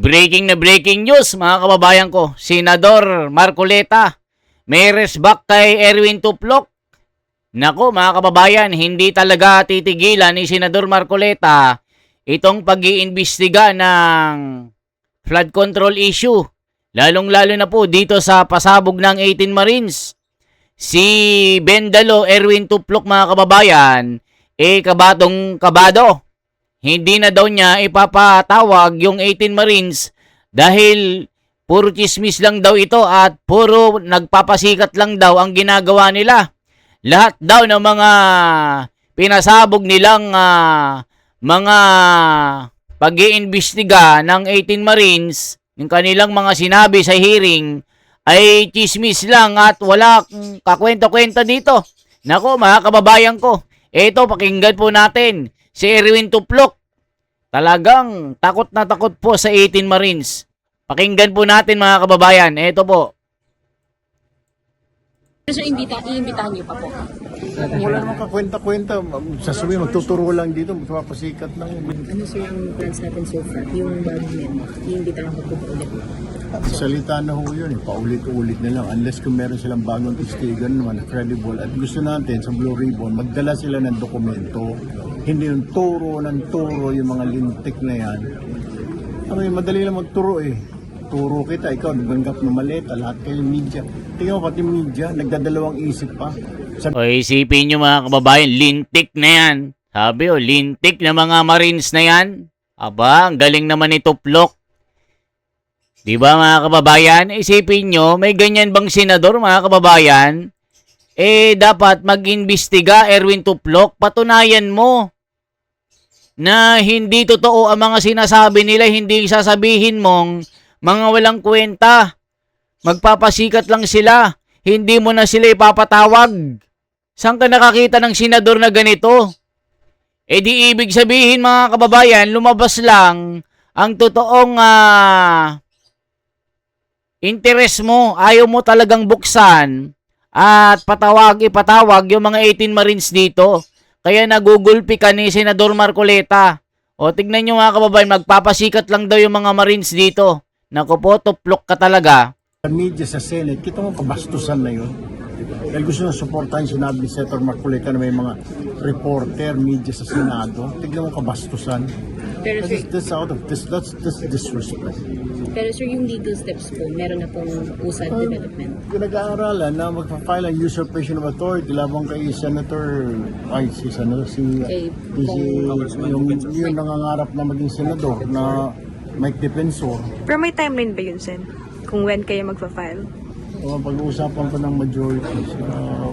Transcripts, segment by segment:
Breaking na breaking news mga kababayan ko. Senador Marcoleta may resback kay Erwin Tuplok. Nako mga kababayan, hindi talaga titigilan ni Senador Marcoleta itong pag-iimbestiga ng flood control issue. Lalong-lalo na po dito sa pasabog ng 18 Marines. Si Bendalo Erwin Tuplok mga kababayan, kabadong kabado. Hindi na daw niya ipapatawag yung 18 Marines dahil puro chismis lang daw ito at puro nagpapasikat lang daw ang ginagawa nila. Lahat daw ng mga pinasabog nilang mga pag-iimbestiga ng 18 Marines, yung kanilang mga sinabi sa hearing, ay chismis lang at wala kakwento-kwento dito. Nako mga kababayan ko, ito pakinggan po natin. Si Erwin Tuplok, talagang takot na takot po sa 18 Marines. Pakinggan po natin mga kababayan. Ito po. So, iimbitahan niyo pa po? Wala naman kakwenta-kwenta. Sasabihin, magtuturo lang dito, magpapasikat lang. Ano sir ang plans natin so far? Yung government, iimbitahan ko po pa ulit. Salita na ho yun, paulit-ulit na lang. Unless kung meron silang bagong testigan naman, credible. At gusto natin sa Blue Ribbon, magdala sila ng dokumento. Hindi yung turo ng turo, yung mga lintik na yan. Madali lang magturo eh. Turo kita, ikaw naganggap na maleta, lahat kayo media. Tingnan mo pati media, nagdadalawang isip pa. O isipin nyo mga kababayan, lintik na yan. Sabi lintik na mga Marines na yan. Aba, ang galing naman ni Tuplok. Diba mga kababayan, isipin nyo, may ganyan bang senador mga kababayan? Dapat mag-imbestiga Erwin Tuplok, patunayan mo na hindi totoo ang mga sinasabi nila, hindi sasabihin mong mga walang kwenta. Magpapasikat lang sila. Hindi mo na sila ipapatawag. Saan ka nakakita ng senador na ganito? Di ibig sabihin mga kababayan, lumabas lang ang totoong interest mo. Ayaw mo talagang buksan at ipatawag yung mga 18 Marines dito. Kaya nagugulpi ka ni Senador Marcoleta. O tignan nyo mga kababayan, magpapasikat lang daw yung mga Marines dito. Naku po, Tuplok ka talaga. Sa media sa Senate, kita mo kabastusan na yun. Dahil gusto na supportahan sinabi ni Senator Marcoleta na may mga reporter, media sa Senado. Tignan mo kabastusan. Pero sir, That's disrespect. pero sir, yung legal steps po, meron na pong usad development. Yung nag-aaralan na magpa-file ang usurpation of authority labang kay Senator, yung nangangarap na maging senador na Mike Defensor. Pero may timeline ba yun, Sen? Kung when kayo magpa-file? Pag-uusapan pa ng majority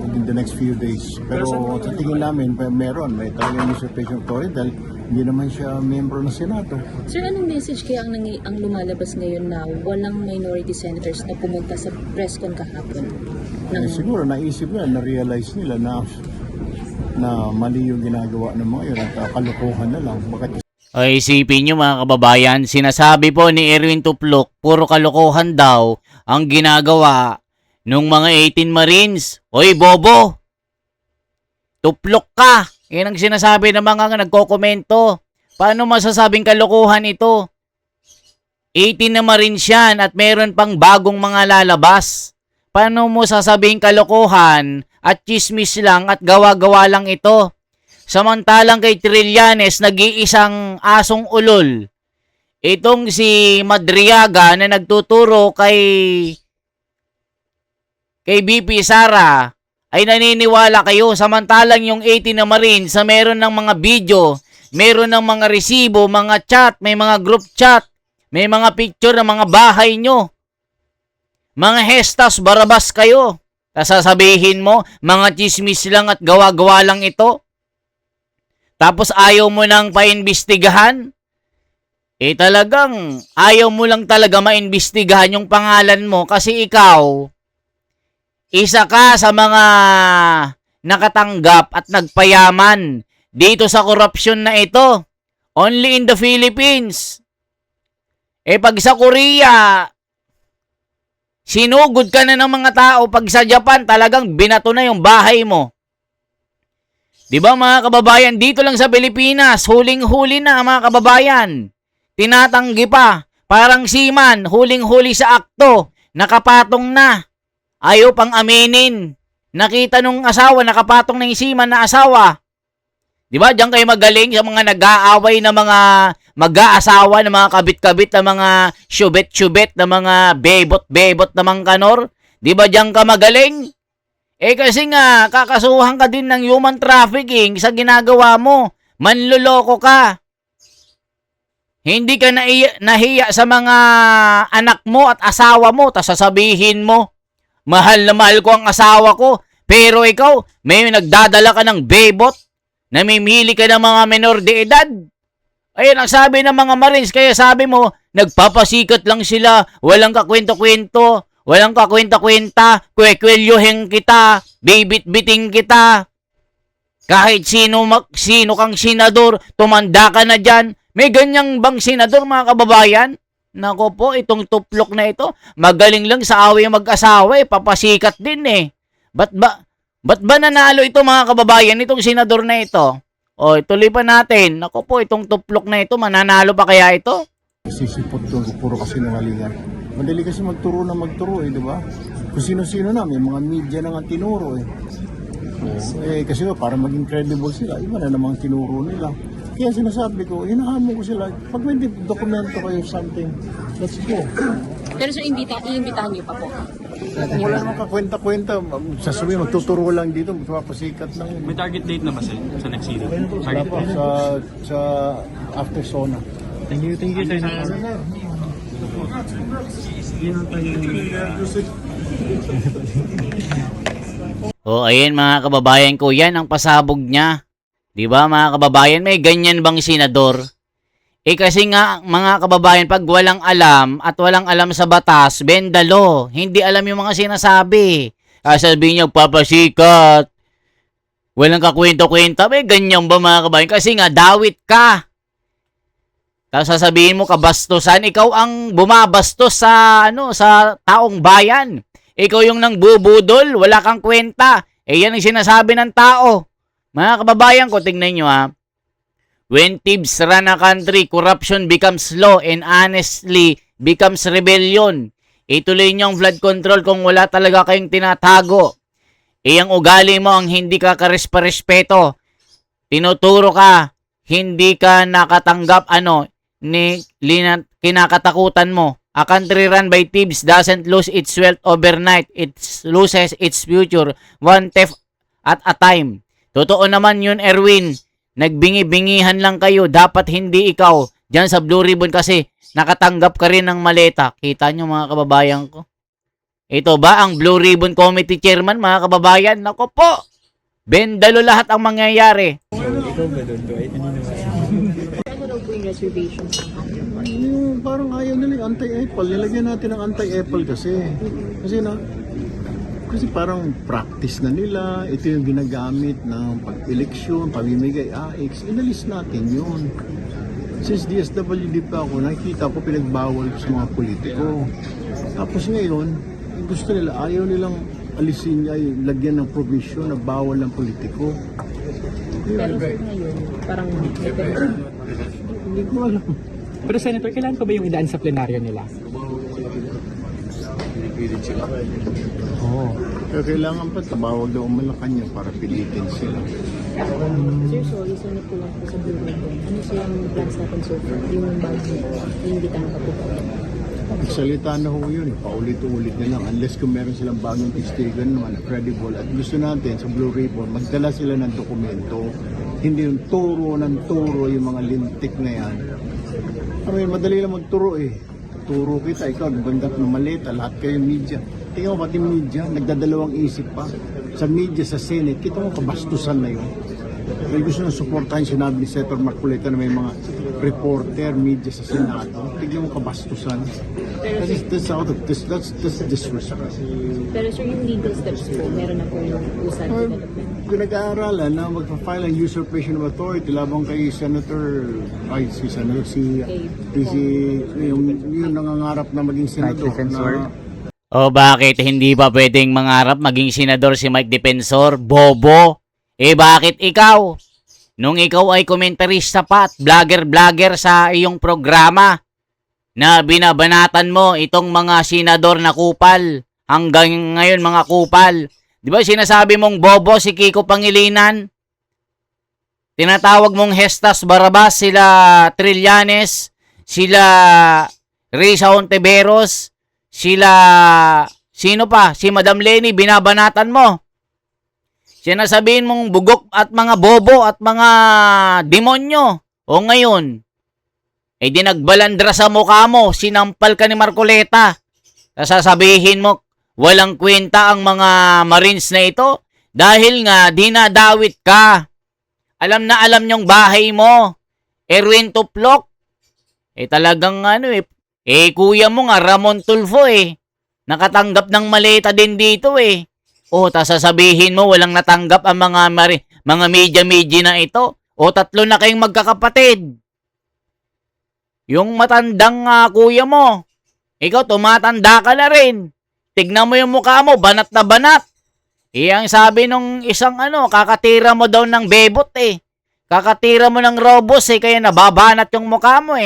within the next few days. Pero sa tingin namin, may talagang usurpation of authority dahil hindi naman siya miyembro ng Senado. Sir, anong message kaya ang lumalabas ngayon na walang minority senators na pumunta sa press con kahapon? Siguro naisip nila, na-realize nila na mali yung ginagawa ng mga yun at kalokohan na lang. Bakit O isipin nyo mga kababayan, sinasabi po ni Erwin Tuplok, puro kalokohan daw ang ginagawa nung mga 18 Marines. Hoy bobo! Tuplok ka! Yan ang sinasabi ng mga nagkokomento. Paano masasabing kalokohan ito? 18 na Marines yan at meron pang bagong mga lalabas. Paano mo sasabihin kalokohan at chismis lang at gawa-gawa lang ito? Samantalang kay Trillanes, nag-iisang asong ulol. Itong si Madriaga na nagtuturo kay BP Sara ay naniniwala kayo. Samantalang yung 18 na Marines na meron ng mga video, meron ng mga resibo, mga chat, may mga group chat, may mga picture ng mga bahay nyo. Mga hestas, barabas kayo. Sasabihin mo, mga chismis lang at gawa-gawa lang ito. Tapos ayaw mo nang paimbestigahan? Talagang ayaw mo lang talaga maimbestigahan yung pangalan mo kasi ikaw, isa ka sa mga nakatanggap at nagpayaman dito sa korupsyon na ito. Only in the Philippines. Pag sa Korea, sinugod ka na ng mga tao. Pag sa Japan, talagang binato na yung bahay mo. Diba mga kababayan, dito lang sa Pilipinas, huling-huli na mga kababayan. Tinatanggi pa. Parang seaman, huling-huli sa akto, nakapatong na. Ayaw pang aminin. Nakita nung asawa, nakapatong na yung seaman na asawa. Di ba? Diyan kayo magaling sa mga nag-aaway na mga mag-aasawa, na mga kabit-kabit, na mga syubet-syubet, na mga bebot-bebot na mga kanor. Di ba diyan ka magaling? Kasi nga, kakasuhan ka din ng human trafficking sa ginagawa mo. Manloloko ka. Hindi ka nahiya sa mga anak mo at asawa mo, tas sasabihin mo, mahal na mahal ko ang asawa ko, pero ikaw, may nagdadala ka ng bebot, namimili ka ng mga menor de edad. Ayun ang sabi ng mga Marines, kaya sabi mo, nagpapasikat lang sila, walang kakwento-kwento, walang kakwenta-kwenta, kwekwelyuhin kita, bibit-biting kita. Kahit sino kang senador, tumanda ka na dyan. May ganyang bang senador, mga kababayan? Nako po, itong tuplok na ito, magaling lang sa away mag-asawa, papasikat din eh. Ba't ba nanalo ito, mga kababayan, itong senador na ito? O, ituloy pa natin. Nako po, itong tuplok na ito, mananalo pa kaya ito? Sisipot doon, puro kasi nangalingan. Madali kasi magturo eh, di ba? Kung sino-sino na, may mga media na nga tinuro eh. Kasi para maging credible sila, iba na namang tinuro nila. Kaya sinasabi ko, inaamo ko sila, pag may dokumento kayo something, let's go. Pero sir, iimbitahan niyo pa po. Wala namang kakwenta-kwenta, sasabihin, magtuturo lang dito, magpapasikat lang. May target date na ba sa next season? Wala pa, sa after SONA. Thank you, sir. Ayun mga kababayan ko, yan ang pasabog niya. Di ba mga kababayan, may ganyan bang senador? Kasi nga mga kababayan, pag walang alam at walang alam sa batas, bendalo. Hindi alam yung mga sinasabi. Sabihin niya, papasikat. Walang kakwento-kwenta. May ganyan ba mga kababayan? Kasi nga, dawit ka. Tapos sasabihin mo, kabastusan. Ikaw ang bumabastos sa taong bayan. Ikaw yung nang bubudol, wala kang kwenta. Yan ang sinasabi ng tao. Mga kababayan ko, tingnan nyo ha. When thieves run a country, corruption becomes law and honestly becomes rebellion. Ituloy nyo ang flood control kung wala talaga kayong tinatago. Ang ugali mo ang hindi ka karespeto. Tinuturo ka, hindi ka nakatanggap kinakatakutan mo. A country run by thieves doesn't lose its wealth overnight. It loses its future one theft at a time. Totoo naman yun, Erwin. Nagbingi-bingihan lang kayo. Dapat hindi ikaw dyan sa Blue Ribbon kasi nakatanggap ka rin ng maleta. Kita nyo mga kababayan ko. Ito ba ang Blue Ribbon Committee Chairman, mga kababayan? Nako po. Bendalo lahat ang mangyayari. Parang ayaw nila yung anti-Apple. Nilagyan natin ng anti-Apple kasi. Kasi parang practice na nila. Ito yung ginagamit ng pag-eleksyon, pamimigay AX. Inalis natin yun. Since DSWD pa ako, nakikita ko pinagbawal sa mga politiko. Tapos ngayon, gusto nila, ayaw nilang alisin, lagyan ng provision na bawal ng politiko. Pero sir, ngayon, parang Hindi ko alam. Pero Senator, kailan pa ba yung idaan sa plenaryo nila? Pero kailangan pa tabawag daw ang Malacanang para pilitin sila. sir, sorry, sunod ko lang po sa Blue Ribbon. Ano sir ang plans natin so far? Yung bago, iimbitahan ka po ba? Salita na ho yun, paulit-ulit na lang. Unless kung meron silang bagong testigan naman na credible. At gusto natin sa Blue Ribbon, magdala sila ng dokumento. Hindi yung turo yung mga lintik na yan. Madali lang magturo eh. Turo kita, ikaw, nagbandak ng maleta, lahat kayo media. Tingnan mo, pati media, nagdadalawang isip pa. Sa media, sa Senate, kita mo, kabastusan na yun. May gusto nang supportahan, sinabi ni Senator Marcoleta na may mga reporter, media sa Senado. Tingnan mo, kabastusan. That's disrespect. Pero sir, yung legal steps po, meron na po yung usad development. Pinag-aaralan na magpa-file ang usurpation of authority labang kay yung nangangarap na maging senador. Bakit hindi pa pwedeng mangarap maging senador si Mike Defensor? Bobo! Bakit ikaw? Nung ikaw ay komentarista pa at vlogger sa iyong programa, na binabanatan mo itong mga senador na kupal. Hanggang ngayon mga kupal. Di ba sinasabi mong bobo si Kiko Pangilinan? Tinatawag mong Hestas Barabas, sila Trillanes, sila Risa Ontiveros, sila sino pa? Si Madam Lenny, binabanatan mo. Sinasabihin mong bugok at mga bobo at mga demonyo. O ngayon, eh di nagbalandra sa mukha mo, sinampal ka ni Marcoleta. Sasabihin mo, walang kwenta ang mga Marines na ito dahil nga dinadawit ka. Alam na alam niyong bahay mo. Erwin Tuplok. Eh talagang ano kuya mo nga Ramon Tulfo nakatanggap ng maleta din dito O tas sasabihin mo walang natanggap ang mga media na ito. O tatlo na kayong magkakapatid. Yung matandang kuya mo. Ikaw tumatanda ka na rin. Tignan mo yung mukha mo, banat na banat. Ang sabi nung isang kakatira mo daw ng bebot Kakatira mo ng robos kaya nababanat yung mukha mo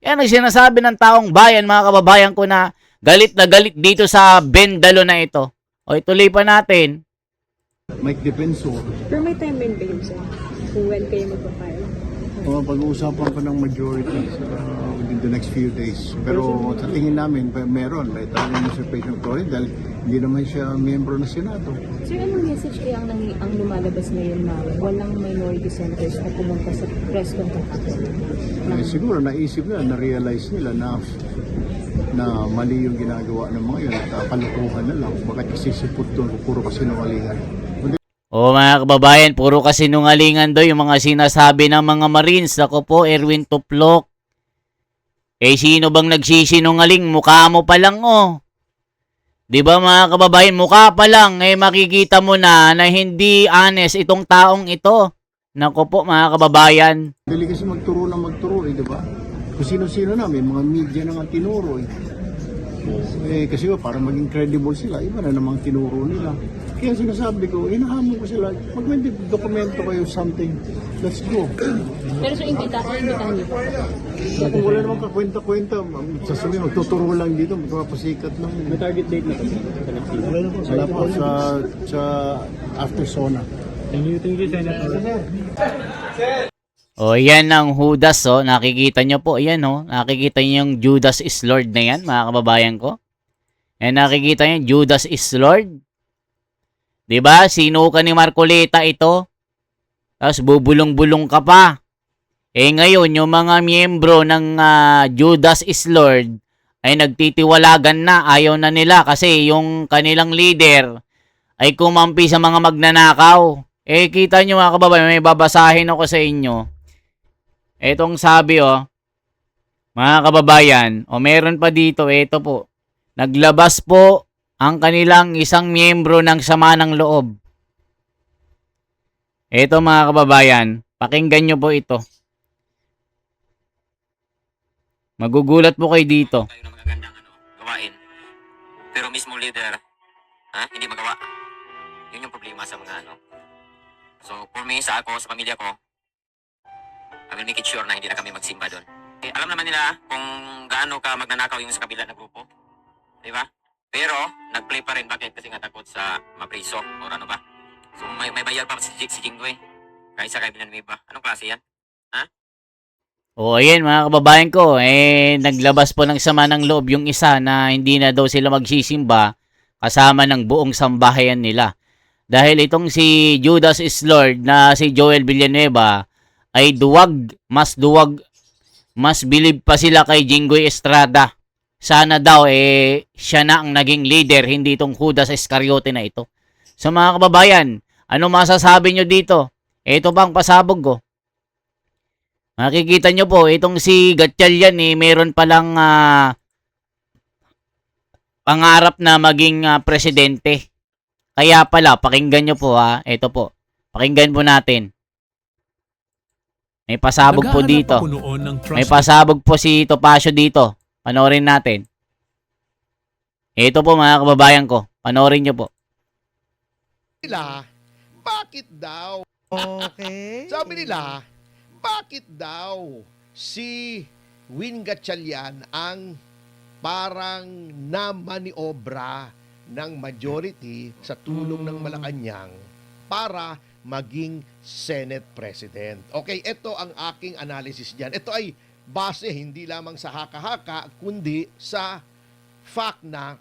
Yan ang sinasabi ng taong bayan, mga kababayan ko na galit dito sa bendalo na ito. O ituloy pa natin. Mike Defensor. Pero may timeline ba yun, sir? Kung when kayo magpa-file? Pag-uusapan pa ng majority within the next few days. Pero sa tingin namin, meron. May talagang usurpation of authority dahil hindi naman siya miyembro ng Senado. Sir, anong message kaya ang lumalabas ngayon na walang minority senators na pumunta sa press con kahapon? Siguro naisip nila, na-realize nila na mali yung ginagawa ng mga yun at kalukuhan na lang. Bakit isisipot doon, puro kasinungalingan. O mga kababayan, puro kasinungalingan daw yung mga sinasabi ng mga Marines. Ako po, Erwin Tuplok. Sino bang nagsisinungaling? Mukha mo pa lang Di ba mga kababayan, mukha pa lang, makikita mo na hindi honest itong taong ito. Nako po mga kababayan. Dali kasi magturo, di ba? Kung sino-sino na, may mga media na nga tinuro kasi para maging credible sila, iba na namang tinuro nila. Kaya sinasabi ko, inahamon ko sila, pag may dokumento kayo something, let's go. Pero sir, imbitahan niyo po. Kung wala namang kakwenta-kwenta, sasabihin, magtuturo lang dito, magpapasikat lang. May target date na po sa next season. Wala po sa after SONA. Thank you, Senator. O yan ang Judas nakikita nyo po, yan nakikita nyo yung Judas is Lord na yan, mga kababayan ko. Nakikita nyo, Judas is Lord. Diba? Sino ka ni Marcoleta ito? Tapos bubulong-bulong ka pa. Ngayon, yung mga miyembro ng Judas is Lord ay nagtitiwalagan na, ayaw na nila kasi yung kanilang leader ay kumampi sa mga magnanakaw. Kita nyo mga kababayan, may babasahin ako sa inyo. Etong sabi mga kababayan, meron pa dito, ito po. Naglabas po ang kanilang isang miyembro ng sama ng loob. Ito mga kababayan, pakinggan nyo po ito. Magugulat po kayo dito. Tayo ng magagandang gawain. Pero mismo leader, hindi magawa. Yun yung problema sa mga So, for me, sa pamilya ko, I will make it sure na hindi na kami magsimba doon. Alam naman nila kung gaano ka magnanakaw yung sa kabila na grupo. Di ba? Pero, nag-play pa rin. Bakit? Kasi nga takot sa mapriso o ano ba. So, may bayar pa si Jinggoy. Kaysa kay Villanueva. Anong klase yan? Ayan mga kababayan ko, naglabas po ng sama ng loob yung isa na hindi na daw sila magsisimba kasama ng buong sambahayan nila. Dahil itong si Judas is Lord na si Joel Villanueva ay mas believe pa sila kay Jinggoy Estrada. Sana daw siya na ang naging leader, hindi itong Judas Iscariote na ito. So mga kababayan, ano masasabi nyo dito? Ito pang pasabog ko. Makikita nyo po, itong si Gatchalian meron palang pangarap na maging presidente. Kaya pala, pakinggan nyo po ito po. Pakinggan po natin. May pasabog po dito. May pasabog po si Topacio dito. Panoorin natin. Ito po mga kababayan ko. Panoorin nyo po. Nila, bakit daw? Okay. Sabi nila, bakit daw si Win Gatchalian ang parang namaniobra ng majority sa tulong ng Malacanang para maging Senate President. Okay, ito ang aking analysis diyan. Ito ay base hindi lamang sa haka-haka, kundi sa fact na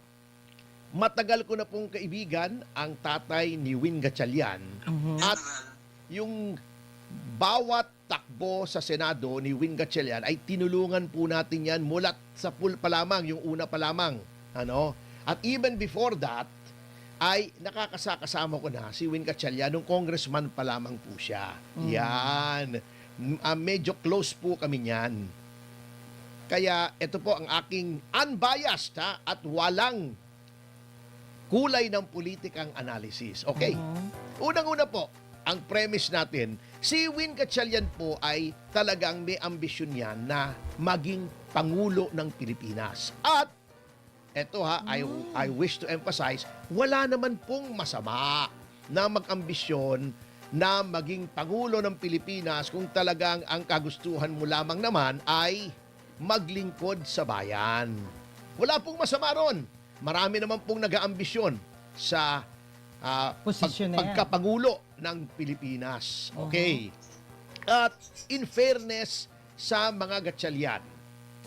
matagal ko na pong kaibigan ang tatay ni Win Gatchalian at yung bawat takbo sa Senado ni Win Gatchalian ay tinulungan po natin yan mula sa pool pa lamang, yung una pa lamang. Ano? At even before that, ay nakakasama ko na si Win Gatchalian nung congressman pa lamang po siya. Yan. Medyo close po kami niyan. Kaya ito po ang aking unbiased at walang kulay ng politikang analysis. Okay. Unang-una po, ang premise natin, si Win Gatchalian po ay talagang may ambisyon yan na maging Pangulo ng Pilipinas. At eto I wish to emphasize, wala naman pong masama na mag-ambisyon na maging Pangulo ng Pilipinas kung talagang ang kagustuhan mo lamang naman ay maglingkod sa bayan. Wala pong masama ron. Marami naman pong nag-aambisyon sa Posisyon na yan. pagkapangulo ng Pilipinas. Okay. At in fairness sa mga Gatchalian,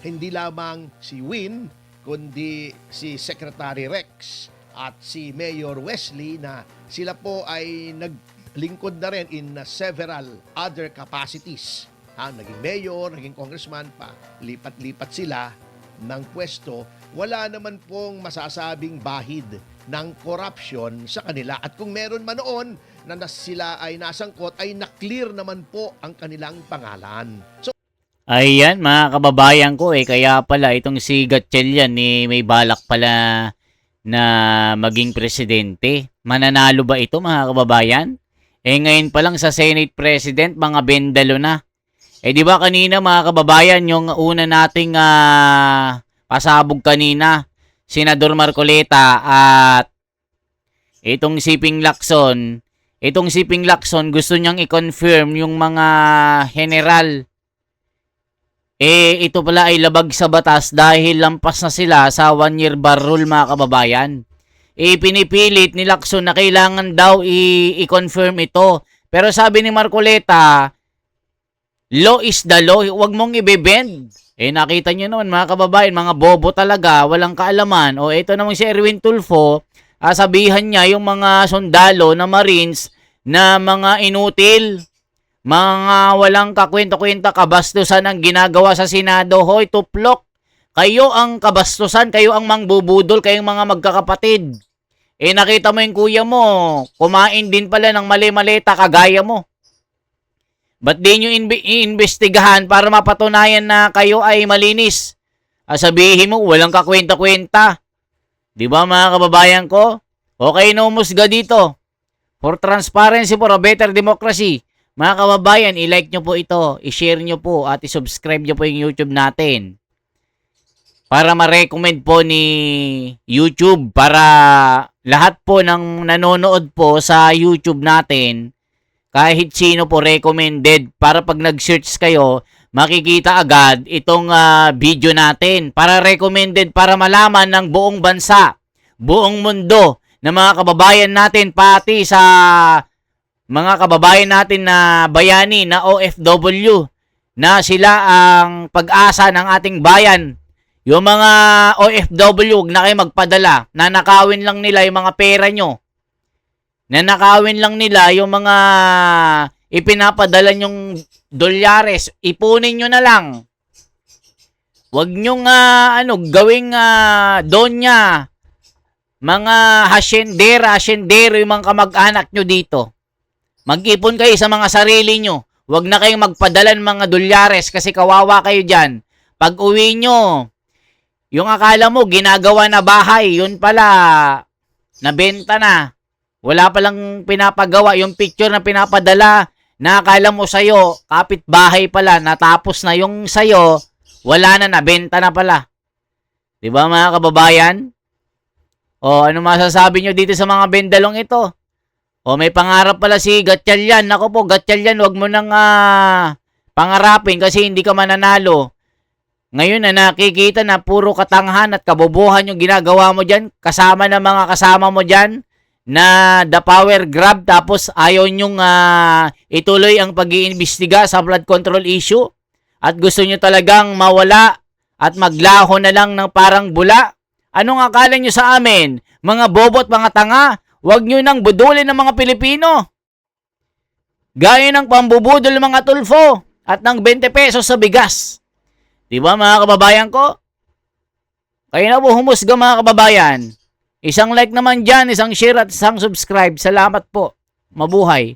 hindi lamang si Win, kundi si Secretary Rex at si Mayor Wesley na sila po ay naglingkod na rin in several other capacities. Naging mayor, naging congressman pa, lipat-lipat sila ng pwesto. Wala naman pong masasabing bahid ng corruption sa kanila. At kung meron man noon na sila ay nasangkot, ay na-clear naman po ang kanilang pangalan. So, Ayan, mga kababayan ko, kaya pala itong si Gatchalian may balak pala na maging presidente. Mananalo ba ito, mga kababayan? Ngayon pa lang sa Senate President, mga bendalo na. Di ba kanina, mga kababayan, yung una nating pasabog kanina, Senador Marcoleta at itong si Ping Lacson. Itong si Ping Lacson, gusto niyang i-confirm yung mga general. Ito pala ay labag sa batas dahil lampas na sila sa 1-year bar rule, mga kababayan. Pinipilit ni Lacson na kailangan daw i-confirm ito. Pero sabi ni Marcoleta, law is the law, huwag mong i-bend. Nakita nyo naman, mga kababayan, mga bobo talaga, walang kaalaman. Ito naman si Erwin Tulfo, sabihan niya yung mga sundalo na Marines na mga inutil. Mga walang kakwento-kwenta, kabastusan ang ginagawa sa Senado. Hoy, tuplok. Kayo ang kabastusan, kayo ang mangbubudol, kayong mga magkakapatid. Nakita mo yung kuya mo, kumain din pala ng mali-maleta kagaya mo. Ba't di nyo iimbestigahan para mapatunayan na kayo ay malinis? Sabihin mo, walang kakwenta-kwenta. Di ba, mga kababayan ko? Okay na umusga dito. For transparency, for a better democracy. Mga kababayan, i-like nyo po ito, i-share nyo po, at i-subscribe nyo po yung YouTube natin. Para ma-recommend po ni YouTube, para lahat po ng nanonood po sa YouTube natin, kahit sino po recommended, para pag nag-search kayo, makikita agad itong video natin. Para recommended, para malaman ng buong bansa, buong mundo, na mga kababayan natin, pati sa mga kababayan natin na bayani, na OFW, na sila ang pag-asa ng ating bayan. Yung mga OFW, huwag na kayo magpadala. Nanakawin lang nila yung mga pera nyo. Nanakawin lang nila yung mga ipinapadala nyong dolyares. Ipunin nyo na lang. Huwag nyong gawing donya. Mga hasyendero, yung mga kamag-anak nyo dito. Mag-ipon kayo sa mga sarili nyo. Huwag na kayong magpadala ng mga dolyares kasi kawawa kayo dyan. Pag uwi nyo, yung akala mo ginagawa na bahay, yun pala nabenta na. Wala palang pinapagawa. Yung picture na pinapadala na akala mo sa'yo, kapitbahay pala, natapos na yung sa'yo, wala na, nabenta na pala. Diba, mga kababayan? Ano masasabi nyo dito sa mga bendalong ito? May pangarap pala si Gatchalian. Ako po, Gatchalian, wag mo nang pangarapin kasi hindi ka mananalo. Ngayon na nakikita na puro katangahan at kabobohan yung ginagawa mo dyan, kasama ng mga kasama mo dyan, na the power grab tapos ayaw nyong ituloy ang pag-iimbestiga sa flood control issue at gusto nyo talagang mawala at maglaho na lang ng parang bula. Anong akala nyo sa amin? Mga bobot, mga tanga, huwag nyo nang budulin ng mga Pilipino. Gaya ng pambubudol ng mga tulfo at ng 20 pesos sa bigas. Diba mga kababayan ko? Kayo na po humusga mga kababayan. Isang like naman dyan, isang share at isang subscribe. Salamat po. Mabuhay.